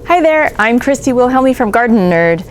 Hi there, I'm Christy Wilhelmi from Gardenerd.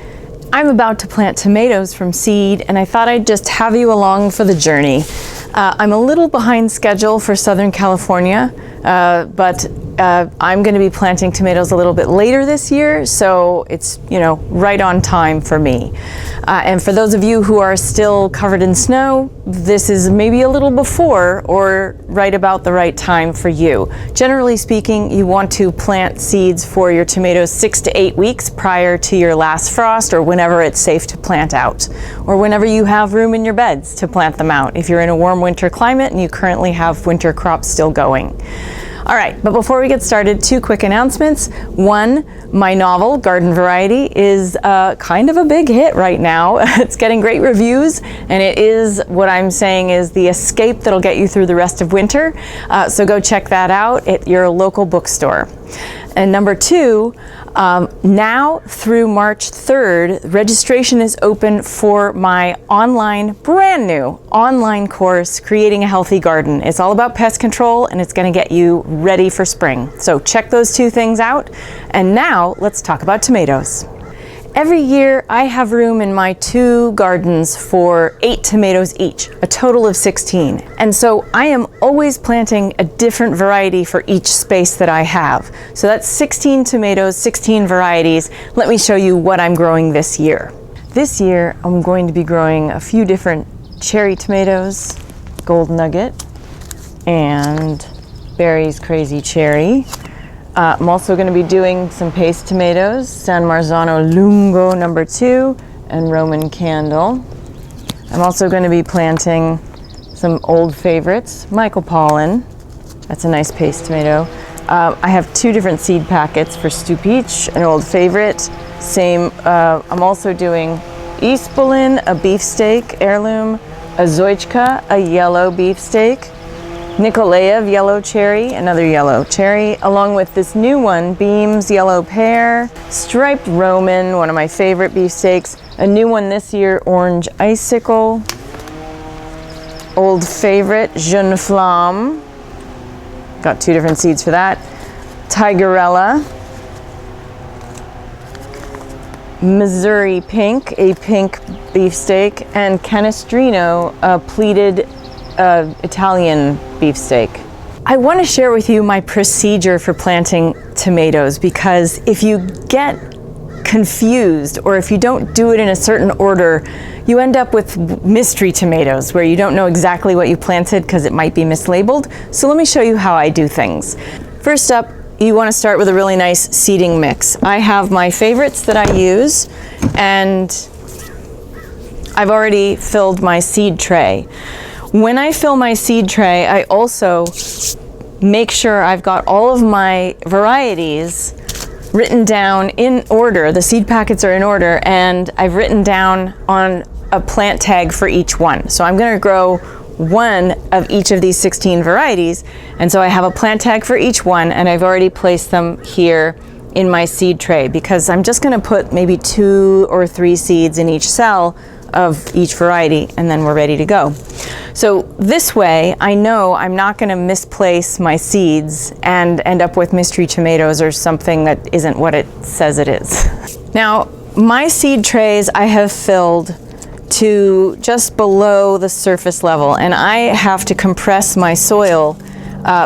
I'm about to plant tomatoes from seed, and I thought I'd just have you along for the journey. I'm a little behind schedule for Southern California, but I'm going to be planting tomatoes a little bit later this year, so it's, right on time for me. And for those of you who are still covered in snow, this is maybe a little before or right about the right time for you. Generally speaking, you want to plant seeds for your tomatoes 6 to 8 weeks prior to your last frost, or whenever it's safe to plant out, or whenever you have room in your beds to plant them out, if you're in a warm winter climate and you currently have winter crops still going. All right, but before we get started, 2 quick announcements. One, my novel, Garden Variety, is kind of a big hit right now. It's getting great reviews, and it is what I'm saying is the escape that'll get you through the rest of winter. So go check that out at your local bookstore. And number 2, now through March 3rd, registration is open for my brand new online course, Creating a Healthy Garden. It's all about pest control, and it's going to get you ready for spring. So check those 2 things out. And now let's talk about tomatoes. Every year I have room in my 2 gardens for 8 tomatoes each, a total of 16. And so I am always planting a different variety for each space that I have. So that's 16 tomatoes, 16 varieties. Let me show you what I'm growing this year. This year I'm going to be growing a few different cherry tomatoes, Gold Nugget, and Barry's Crazy Cherry. I'm also going to be doing some paste tomatoes, San Marzano Lungo number 2 and Roman Candle. I'm also going to be planting some old favorites, Michael Pollan. That's a nice paste tomato. I have 2 different seed packets for Stew Peach, an old favorite. Same. I'm also doing Eastbolin, a beefsteak heirloom, a Zoichka, a yellow beefsteak, Nikolaev yellow cherry, another yellow cherry, along with this new one, Beams yellow pear, striped Roman, one of my favorite beefsteaks, a new one this year, orange icicle, old favorite, Jeune Flamme, got 2 different seeds for that, Tigerella, Missouri Pink, a pink beefsteak, and Canestrino, a pleated Italian beefsteak. I want to share with you my procedure for planting tomatoes, because if you get confused or if you don't do it in a certain order, you end up with mystery tomatoes where you don't know exactly what you planted because it might be mislabeled. So let me show you how I do things. First up, you want to start with a really nice seeding mix. I have my favorites that I use, and I've already filled my seed tray. When I fill my seed tray, I also make sure I've got all of my varieties written down in order. The seed packets are in order, and I've written down on a plant tag for each one. So I'm going to grow 1 of each of these 16 varieties, and so I have a plant tag for each one, and I've already placed them here in my seed tray, because I'm just going to put maybe 2 or 3 seeds in each cell of each variety, and then we're ready to go. So this way I know I'm not going to misplace my seeds and end up with mystery tomatoes or something that isn't what it says it is. Now, my seed trays I have filled to just below the surface level, and I have to compress my soil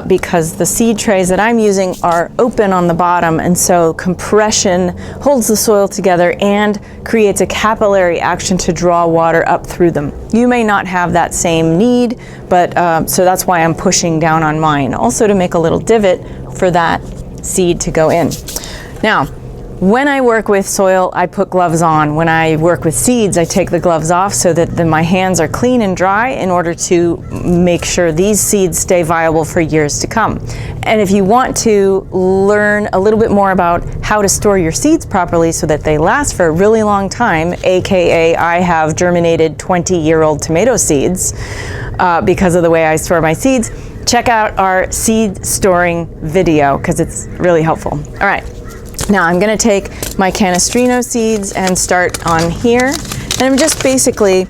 because the seed trays that I'm using are open on the bottom, and so compression holds the soil together and creates a capillary action to draw water up through them. You may not have that same need, but so that's why I'm pushing down on mine. Also to make a little divot for that seed to go in. Now, when I work with soil, I put gloves on. When I work with seeds, I take the gloves off so that my hands are clean and dry in order to make sure these seeds stay viable for years to come. And if you want to learn a little bit more about how to store your seeds properly so that they last for a really long time, aka I have germinated 20-year-old tomato seeds because of the way I store my seeds, check out our seed storing video because it's really helpful. All right. Now I'm going to take my Canestrino seeds and start on here, and I'm just basically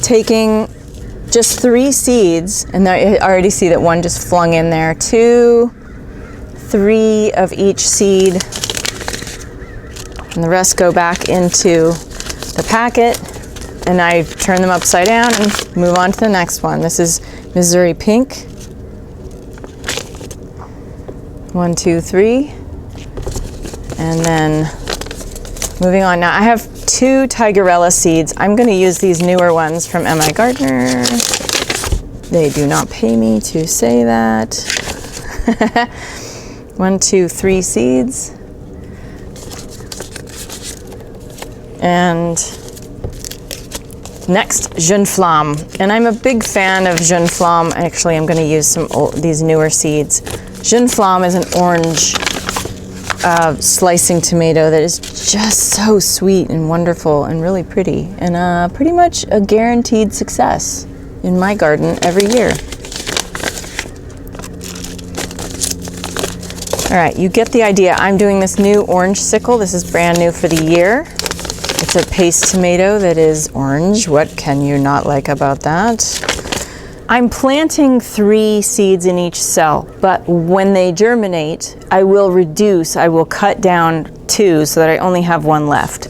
taking just 3 seeds, and I already see that one just flung in there, 2, 3 of each seed and the rest go back into the packet, and I turn them upside down and move on to the next one. This is Missouri Pink. 1, 2, 3. And then moving on. Now I have 2 Tigerella seeds. I'm going to use these newer ones from MI Gardener. They do not pay me to say that. 1, 2, 3 seeds. And next, Jeune Flamme. And I'm a big fan of Jeune Flamme. Actually, I'm going to use these newer seeds. Jeune Flamme is an orange slicing tomato that is just so sweet and wonderful and really pretty, and pretty much a guaranteed success in my garden every year. All right, you get the idea. I'm doing this new orange sickle. This is brand new for the year. It's a paste tomato that is orange. What can you not like about that? I'm planting 3 seeds in each cell, but when they germinate, I will cut down 2 so that I only have 1 left.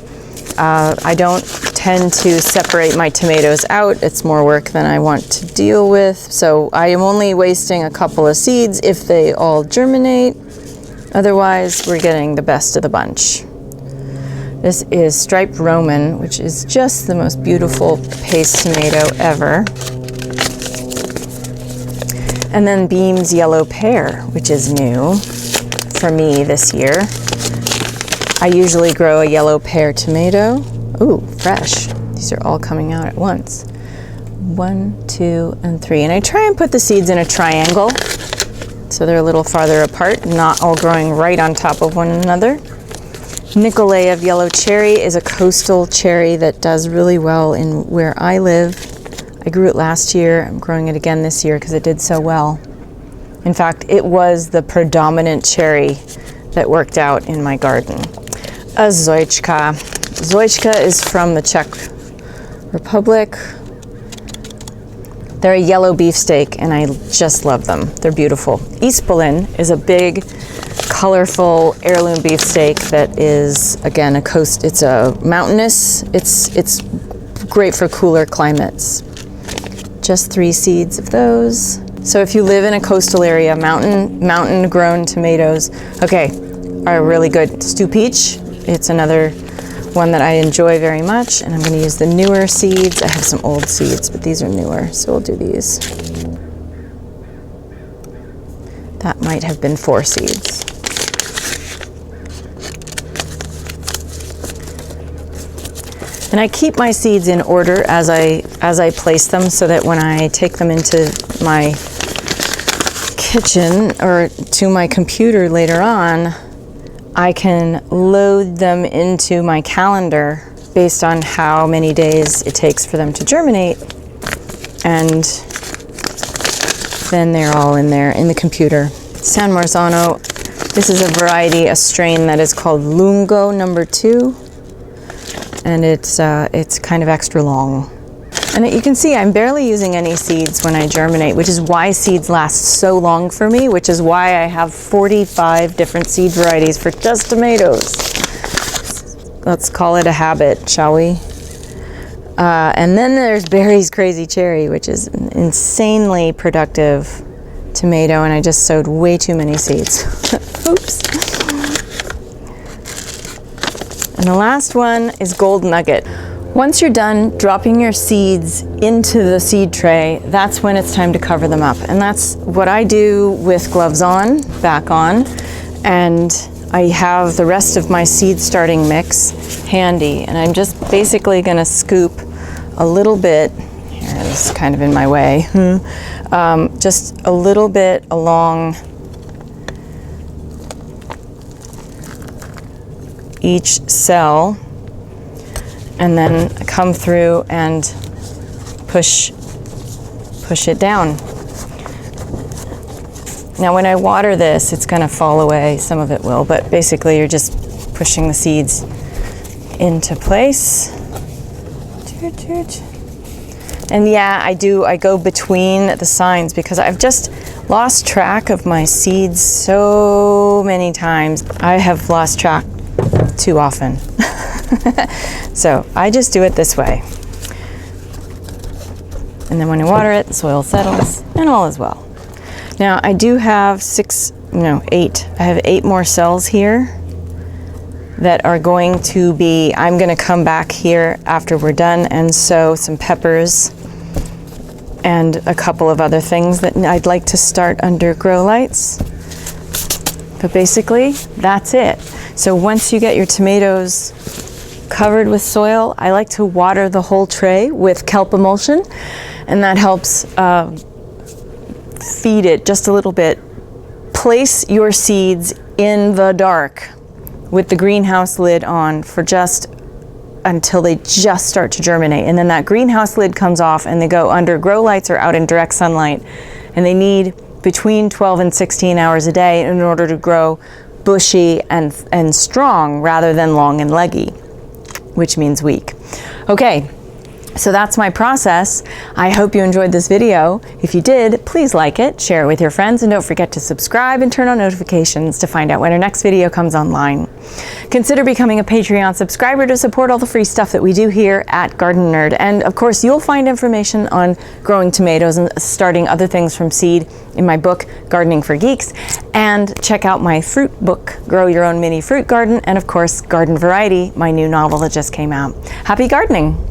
I don't tend to separate my tomatoes out. It's more work than I want to deal with. So I am only wasting a couple of seeds if they all germinate. Otherwise, we're getting the best of the bunch. This is Striped Roman, which is just the most beautiful paste tomato ever. And then Beam's Yellow Pear, which is new for me this year. I usually grow a yellow pear tomato. Ooh, fresh. These are all coming out at once. 1, 2, and 3. And I try and put the seeds in a triangle so they're a little farther apart, not all growing right on top of one another. Nicolay of Yellow Cherry is a coastal cherry that does really well in where I live. I grew it last year. I'm growing it again this year because it did so well. In fact, it was the predominant cherry that worked out in my garden. A Zoyčka. Zoyčka is from the Czech Republic. They're a yellow beefsteak, and I just love them. They're beautiful. Ispolin is a big, colorful heirloom beefsteak that is, again, it's a mountainous. It's great for cooler climates. Just 3 seeds of those. So if you live in a coastal area, mountain grown tomatoes, okay, are really good. Stew peach, it's another one that I enjoy very much, and I'm going to use the newer seeds. I have some old seeds, but these are newer, so we'll do these. That might have been 4 seeds. And I keep my seeds in order as I place them, so that when I take them into my kitchen or to my computer later on, I can load them into my calendar based on how many days it takes for them to germinate, and then they're all in there in the computer. San Marzano, this is a variety, a strain that is called Lungo No. 2, and it's kind of extra long. And you can see I'm barely using any seeds when I germinate, which is why seeds last so long for me, which is why I have 45 different seed varieties for just tomatoes. Let's call it a habit, shall we? And then there's Barry's Crazy Cherry, which is an insanely productive tomato, and I just sowed way too many seeds. Oops. And the last one is Gold Nugget. Once you're done dropping your seeds into the seed tray, that's when it's time to cover them up. And that's what I do with gloves on, back on, and I have the rest of my seed starting mix handy. And I'm just basically gonna scoop a little bit, here it is kind of in my way, just a little bit along each cell, and then come through and push it down. Now when I water this, it's gonna fall away, some of it will, but basically you're just pushing the seeds into place. And yeah, I go between the signs because I've just lost track of my seeds so many times. I have lost track too often. So I just do it this way. And then when I water it, the soil settles and all is well. Now I do have 8. I have 8 more cells here that are going to be, I'm going to come back here after we're done and sow some peppers and a couple of other things that I'd like to start under grow lights. But basically, that's it. So once you get your tomatoes covered with soil, I like to water the whole tray with kelp emulsion, and that helps feed it just a little bit. Place your seeds in the dark with the greenhouse lid on for just until they just start to germinate. And then that greenhouse lid comes off and they go under grow lights or out in direct sunlight. And they need between 12 and 16 hours a day in order to grow bushy and strong rather than long and leggy, which means weak. Okay. So that's my process. I hope you enjoyed this video. If you did, please like it, share it with your friends, and don't forget to subscribe and turn on notifications to find out when our next video comes online. Consider becoming a Patreon subscriber to support all the free stuff that we do here at Gardenerd. And of course, you'll find information on growing tomatoes and starting other things from seed in my book, Gardening for Geeks. And check out my fruit book, Grow Your Own Mini Fruit Garden, and of course, Garden Variety, my new novel that just came out. Happy gardening!